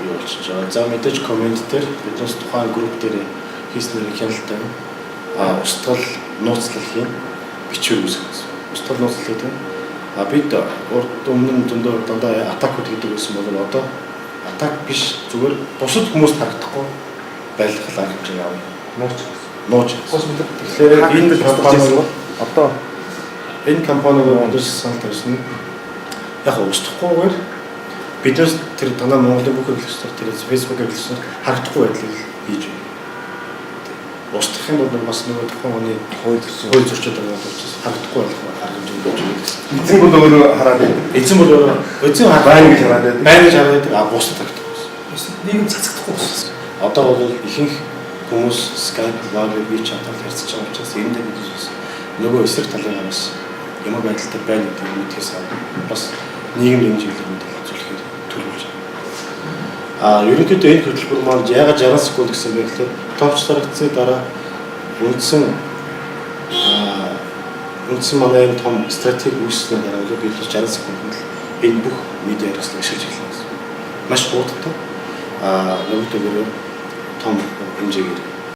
юу болчихж байгаа. За мэдээж комент дээр биднээс тухайн групп дээр хийснээр хяналттай устгал нууцлал хийн бичвэр үүсгэх гэсэн. Устгал нууцлал гэдэг нь бид урд өмнө дандаа атакууд хийдэг гэсэн бол одоо атак биш зүгээр бусад хүмүүст харагдахгүй байлгах арга хэмжээ авна. Нууч. Тэгэхээр энэ компани бол одоо энэ компаниг өндөрсөн тавьсан яг устгахгүйгээр биднээс тэр дандаа Монголын бүх хэрэглэгчдэр тэр Facebook хэрэглэгчдэр харагдахгүй байдлыг хийж байна. Устгах юм бол бас нөгөө тухайн хүний хууль зөрчил байгаа учраас харагдахгүй байх арга хэмжээ хийж байна гэсэн. Эзэн бол өөрөө хараад байна. Эзэн бол өөрөө байнг хараад байна. Байнг хараад байгаа бусад харагдахгүй байсан. Нийгэм цацагдахгүй болсон. Одоо бол ихэнх хүмүүс Skype, Viber, WeChat-аар харьцаж байгаа учраас энэ дээр бид нөгөө эсрэг талын бас ямар байдалтай байна гэдэг мэдхээс бас нийгмийн хэмжээгээр хэлцүүлэхээр төлөвлөж байна. Ерөнхийдөө энэ хөтөлбөр маань яагаад 60 секунд гэсэн бэ гэхээр товчлогдсны дараа үндсэн манай энэ том стратеги үүсгэсэн дараа бид 60 секунд энэ бүх медиа хэрэгслийг ашиглаж эхэлнэ гэсэн. Маш хурдтай нөгөөдөө том хэмжээгээр